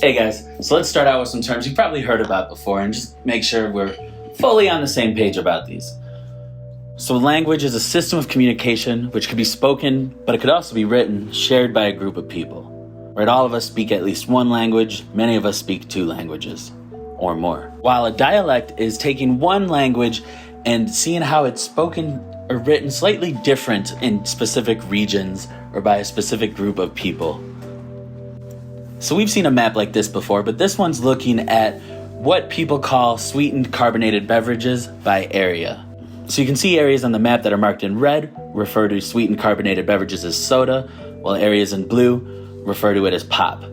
Hey guys, so let's start out with some terms you've probably heard about before and just make sure we're fully on the same page about these. So language is a system of communication which could be spoken, but it could also be written, shared by a group of people. Right, all of us speak at least one language, many of us speak two languages or more. While a dialect is taking one language and seeing how it's spoken or written slightly different in specific regions or by a specific group of people. So we've seen a map like this before, but this one's looking at what people call sweetened carbonated beverages by area. So you can see areas on the map that are marked in red refer to sweetened carbonated beverages as soda, while areas in blue refer to it as pop.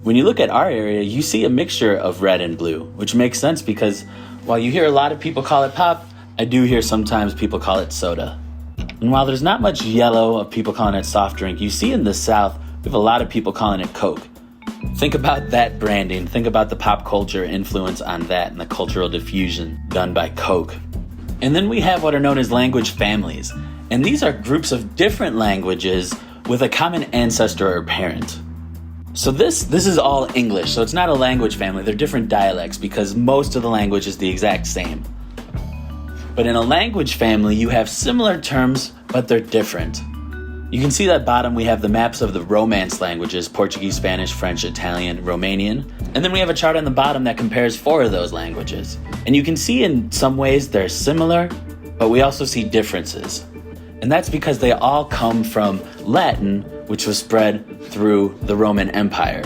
When you look at our area, you see a mixture of red and blue, which makes sense because while you hear a lot of people call it pop, I do hear sometimes people call it soda. And while there's not much yellow of people calling it soft drink, you see in the South, we have a lot of people calling it Coke. Think about that branding. Think about the pop culture influence on that and the cultural diffusion done by Coke. And then we have what are known as language families. And these are groups of different languages with a common ancestor or parent. So this is all English. So it's not a language family. They're different dialects because most of the language is the exact same. But in a language family, you have similar terms, but they're different. You can see that bottom we have the maps of the Romance languages, Portuguese, Spanish, French, Italian, Romanian. And then we have a chart on the bottom that compares 4 of those languages. And you can see in some ways they're similar, but we also see differences. And that's because they all come from Latin, which was spread through the Roman Empire,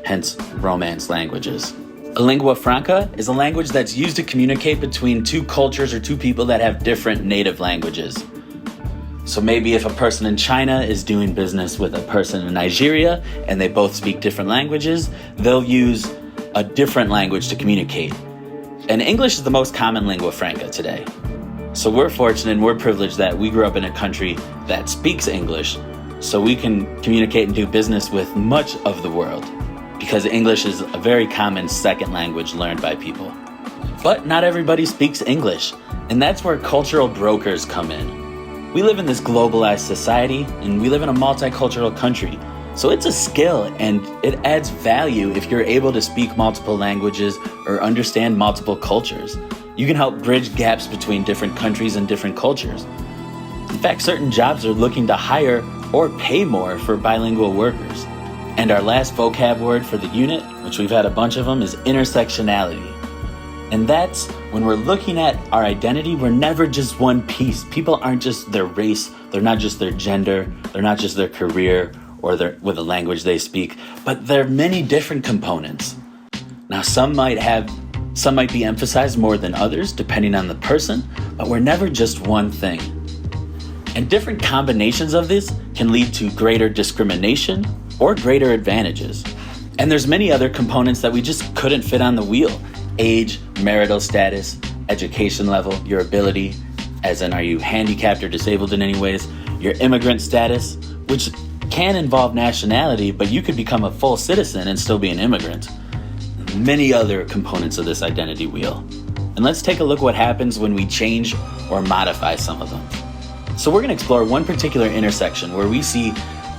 hence Romance languages. A lingua franca is a language that's used to communicate between two cultures or two people that have different native languages. So maybe if a person in China is doing business with a person in Nigeria and they both speak different languages, they'll use a different language to communicate. And English is the most common lingua franca today. So we're fortunate and we're privileged that we grew up in a country that speaks English, so we can communicate and do business with much of the world, because English is a very common second language learned by people. But not everybody speaks English, and that's where cultural brokers come in. We live in this globalized society, and we live in a multicultural country. So it's a skill, and it adds value if you're able to speak multiple languages or understand multiple cultures. You can help bridge gaps between different countries and different cultures. In fact, certain jobs are looking to hire or pay more for bilingual workers. And our last vocab word for the unit, which we've had a bunch of them, is intersectionality. And that's when we're looking at our identity, we're never just one piece. People aren't just their race, they're not just their gender, they're not just their career or with the language they speak, but there are many different components. Now, some might be emphasized more than others, depending on the person, but we're never just one thing. And different combinations of this can lead to greater discrimination or greater advantages. And there's many other components that we just couldn't fit on the wheel. Age, marital status, education level, your ability, as in are you handicapped or disabled in any ways, your immigrant status, which can involve nationality, but you could become a full citizen and still be an immigrant. Many other components of this identity wheel. And let's take a look what happens when we change or modify some of them. So we're going to explore one particular intersection where we see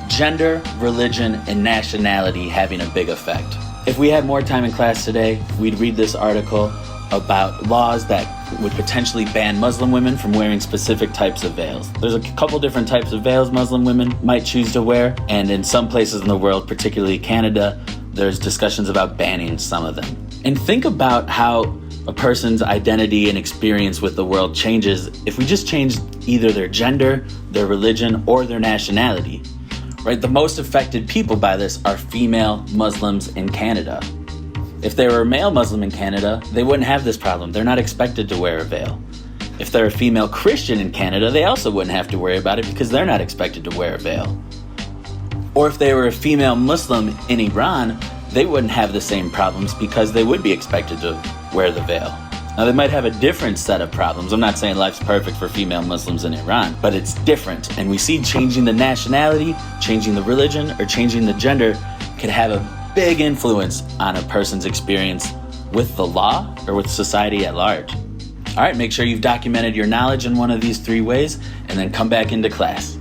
gender, religion, and nationality having a big effect. If we had more time in class today, we'd read this article about laws that would potentially ban Muslim women from wearing specific types of veils. There's a couple different types of veils Muslim women might choose to wear, and in some places in the world, particularly Canada, there's discussions about banning some of them. And think about how a person's identity and experience with the world changes if we just change either their gender, their religion, or their nationality. Right, the most affected people by this are female Muslims in Canada. If they were a male Muslim in Canada, they wouldn't have this problem. They're not expected to wear a veil. If they're a female Christian in Canada, they also wouldn't have to worry about it because they're not expected to wear a veil. Or if they were a female Muslim in Iran, they wouldn't have the same problems because they would be expected to wear the veil. Now, they might have a different set of problems. I'm not saying life's perfect for female Muslims in Iran, but it's different. And we see changing the nationality, changing the religion, or changing the gender could have a big influence on a person's experience with the law or with society at large. All right, make sure you've documented your knowledge in one of these 3 ways, and then come back into class.